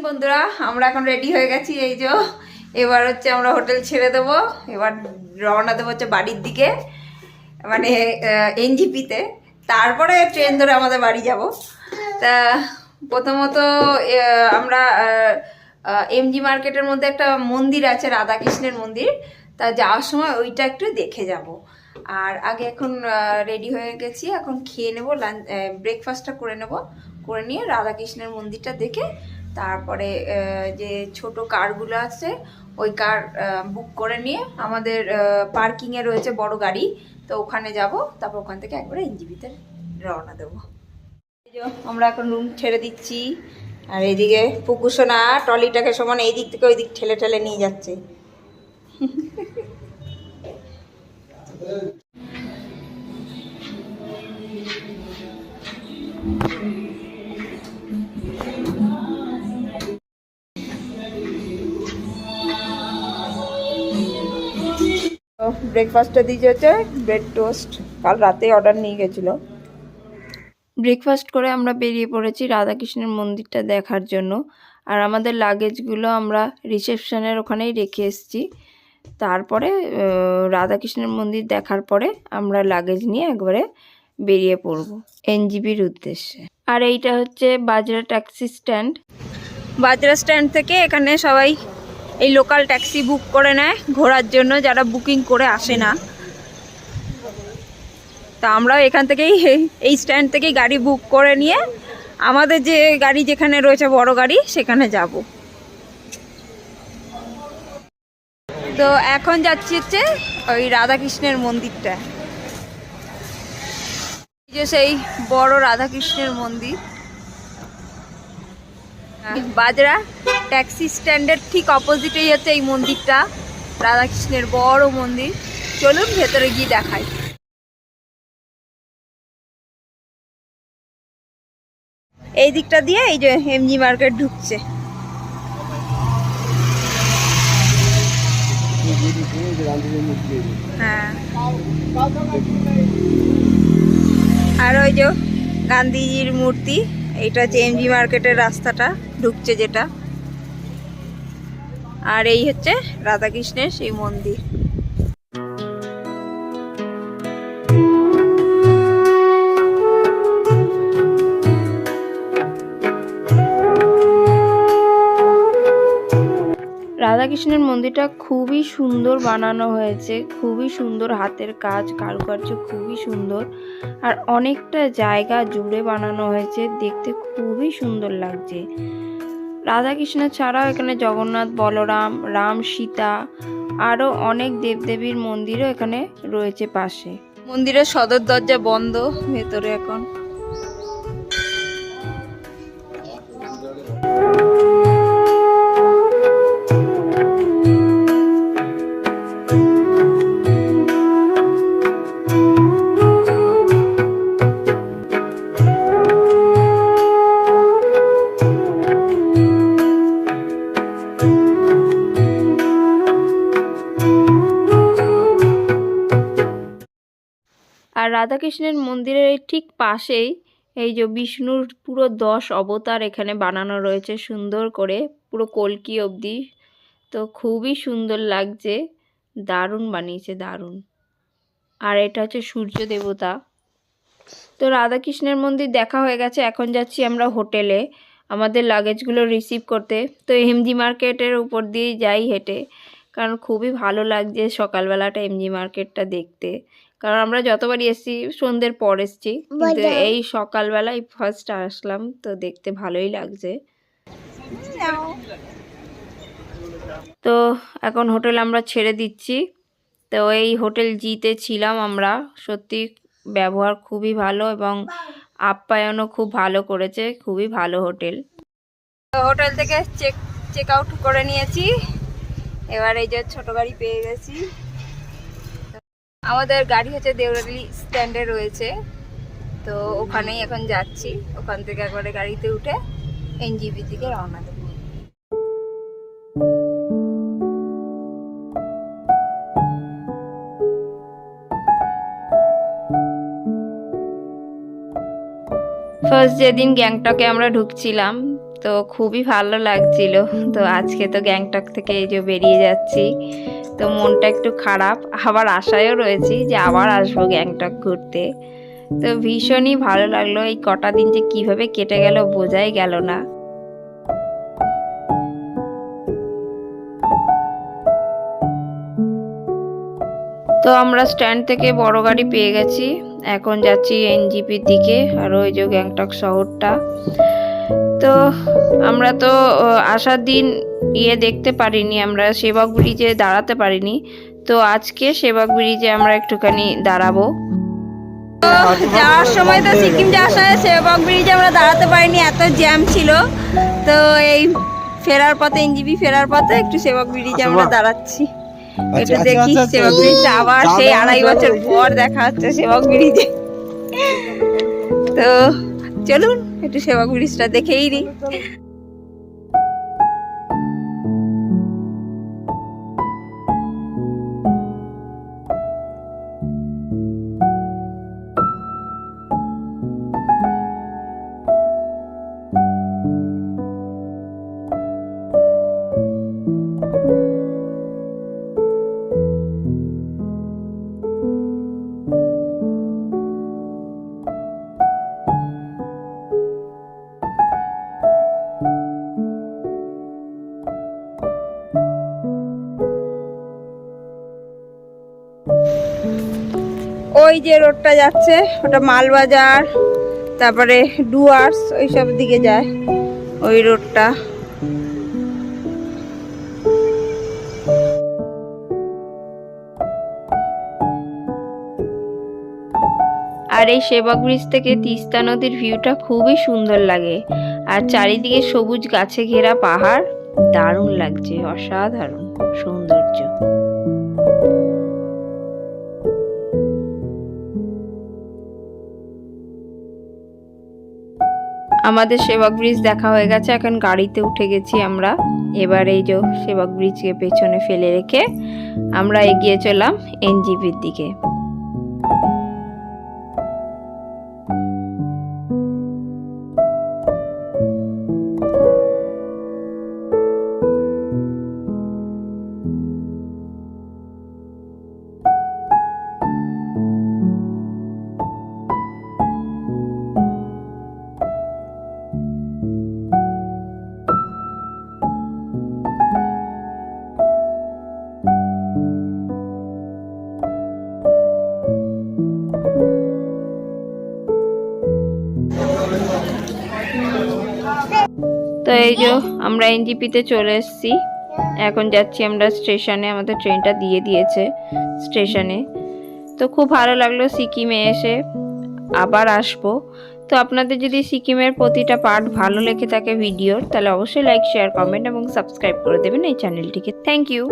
বন্ধুরা, আমরা এখন রেডি হয়ে গেছি। এই যে এবার হচ্ছে আমরা হোটেল ছেড়ে দেবো, এবার রওনা দেবো হচ্ছে বাড়ির দিকে, মানে এনজিপিতে। তারপরে ট্রেন ধরে আমাদের বাড়ি যাব। তা প্রথমত আমরা এমজি মার্কেটের মধ্যে একটা মন্দির আছে, রাধাকৃষ্ণের মন্দির। তা যাওয়ার সময় ওইটা একটু দেখে যাব। আর আগে এখন রেডি হয়ে গেছি, এখন খেয়ে নেবো, ব্রেকফাস্টটা করে নেব, করে নিয়ে রাধাকৃষ্ণের মন্দিরটা দেখে তারপরে যে ছোট কারগুলো আছে ওই কার বুক করে নিয়ে আমাদের পার্কিংয়ে রয়েছে বড় গাড়ি, তো ওখানে যাব। তারপর ওখান থেকে একবারে এনজিপিতে রওনা দেবো। আমরা এখন রুম ছেড়ে দিচ্ছি। আর এইদিকে পুকুসোনা ট্রলিটাকে সমান এই দিক থেকে ওই দিক ঠেলে ঠেলে নিয়ে যাচ্ছে। ব্রেকফাস্টটা দিয়েছে হচ্ছে ব্রেড টোস্ট, কাল রাতে অর্ডার নিয়ে গেছিলো। ব্রেকফাস্ট করে আমরা বেরিয়ে পড়েছি রাধাকৃষ্ণের মন্দিরটা দেখার জন্য। আর আমাদের লাগেজগুলো আমরা রিসেপশনের ওখানেই রেখে এসেছি। তারপরে রাধাকৃষ্ণের মন্দির দেখার পরে আমরা লাগেজ নিয়ে একবারে বেরিয়ে পড়ব এনজিপির উদ্দেশ্যে। আর এইটা হচ্ছে বাজরা ট্যাক্সি স্ট্যান্ড। বাজরা স্ট্যান্ড থেকে এখানে সবাই এই লোকাল ট্যাক্সি বুক করে নেয় ঘোরার জন্য, যারা বুকিং করে আসে না। তা আমরাও এখান থেকেই এই স্ট্যান্ড থেকেই গাড়ি বুক করে নিয়ে আমাদের যে গাড়ি যেখানে রয়েছে বড় গাড়ি সেখানে যাব। তো এখন যাচ্ছি হচ্ছে ওই রাধাকৃষ্ণের মন্দিরটা, যে সেই বড় রাধাকৃষ্ণের মন্দির। বাজরা ট্যাক্সি স্ট্যান্ডের ঠিক অপোজিটেই হচ্ছে এই মন্দিরটা, রাধাকৃষ্ণের বড় মন্দির। চলুন ভেতরে গিয়ে দেখাই। এই দিকটা দিয়ে এই যে এমজি মার্কেট ঢুকছে। হ্যাঁ, আর ওই যে গান্ধীজির মূর্তি, এইটা হচ্ছে এমজি মার্কেটের রাস্তাটা ঢুকছে যেটা। আর এই হচ্ছে রাধাকৃষ্ণের সেই মন্দির। রাধাকৃষ্ণের মন্দিরটা খুবই সুন্দর বানানো হয়েছে, খুবই সুন্দর হাতের কাজ, কারুকার্য খুবই সুন্দর। আর অনেকটা জায়গা জুড়ে বানানো হয়েছে, দেখতে খুবই সুন্দর লাগছে। রাধাকৃষ্ণ ছাড়াও এখানে জগন্নাথ, বলরাম, রাম, সীতা আরও অনেক দেবদেবীর মন্দিরও এখানে রয়েছে পাশে। মন্দিরের সদর দরজা বন্ধ ভেতরে এখন। আর রাধাকৃষ্ণের মন্দিরের ঠিক পাশেই এই যে বিষ্ণুর পুরো 10 অবতার এখানে বানানো রয়েছে সুন্দর করে, পুরো কলকি অবধি। তো খুবই সুন্দর লাগছে, দারুণ বানিয়েছে, দারুণ। আর এটা হচ্ছে সূর্য দেবতা। তো রাধাকৃষ্ণের মন্দির দেখা হয়ে গেছে, এখন যাচ্ছি আমরা হোটেলে আমাদের লাগেজগুলো রিসিভ করতে। তো এমজি মার্কেটের উপর দিয়েই যাই হেঁটে, কারণ খুবই ভালো লাগছে সকালবেলাটা এমজি মার্কেটটা দেখতে। কারণ আমরা যতবারই এসেছি সন্ধ্যের পর এসেছি, কিন্তু এই সকালবেলায় ফার্স্ট আসলাম, তো দেখতে ভালোই লাগছে। তো এখন হোটেল আমরা ছেড়ে দিচ্ছি। তো এই হোটেল জিতে ছিলাম আমরা, সত্যি ব্যবহার খুবই ভালো এবং আপ্যায়নও খুব ভালো করেছে, খুবই ভালো হোটেল। হোটেল থেকে চেক আউট করে নিয়েছি, এবার এই যে ছোট গাড়ি পেয়ে গেছি। আমাদের গাড়ি হচ্ছে দেউরালি স্ট্যান্ডে রয়েছে, তো ওখানেই এখন যাচ্ছি। ওখান থেকে একবারে গাড়িতে উঠে এনজিপি থেকে রওনা দেব। ফার্স্ট যেদিন গ্যাংটকে আমরা ঢুকছিলাম, তো খুবই ভালো লাগছিল। তো আজকে তো গ্যাংটক থেকে এই যে বেরিয়ে যাচ্ছি, তো মনটা একটু খারাপ, আবার আশায়ও রয়েছি যে আবার আসবো গ্যাংটক ঘুরতে। তো ভীষণই ভালো লাগলো, এই কটা দিন যে কিভাবে কেটে গেল বোঝাই গেল না। তো আমরা স্ট্যান্ড থেকে বড় গাড়ি পেয়ে গেছি, এখন যাচ্ছি এনজিপির দিকে, আর ওই যে গ্যাংটক শহরটা। তো আমরা তো আসার দিন দেখতে পারিনি, আমরা সেবক ব্রিজে দাঁড়াতে পারিনি, তো আজকে সেবক ব্রিজে আমরা একটুখানি দাঁড়াবো। যাওয়ার সময় তো সিকিম যাওয়ার সময় সেবক ব্রিজে আমরা দাঁড়াতে পারিনি, এত জ্যাম ছিল। তো এই ফেরার পথে, এনজিপি ফেরার পথে একটু সেবক ব্রিজে আমরা দাঁড়াচ্ছি, একটু দেখি সেবক ব্রিজটা। আবার সেই 2.5 বছর পর দেখা হচ্ছে সেবক ব্রিজে। তো চলুন একটু সেবক ব্রিজটা দেখেই নি। ওই যে রোডটা যাচ্ছে ওটা মালবাজার, তারপরে ডুয়ার্স, ওই সব দিকে যায় ওই রোডটা। আর এই সেবক ব্রিজ থেকে তিস্তা নদীর ভিউটা খুবই সুন্দর লাগে, আর চারিদিকে সবুজ গাছে ঘেরা পাহাড়, দারুণ লাগছে, অসাধারণ সৌন্দর্য। আমাদের সেবক ব্রিজ দেখা হয়ে গেছে, এখন গাড়িতে উঠে গেছি আমরা। এবার এই যে সেবক ব্রিজকে পেছনে ফেলে রেখে আমরা এগিয়ে চললাম এনজিপির দিকে। তো এই যে আমরা এনজিপিতে চলে এসেছি, এখন যাচ্ছি আমরা স্টেশনে, আমাদের ট্রেনটা দিয়ে দিয়েছে স্টেশনে। তো খুব ভালো লাগলো সিকিমে এসে, আবার আসবো। তো আপনাদের যদি সিকিমের প্রতিটা পার্ট ভালো লেগে থাকে ভিডিওর, তাহলে অবশ্যই লাইক, শেয়ার, কমেন্ট এবং সাবস্ক্রাইব করে দেবেন এই চ্যানেলটিকে। Thank you.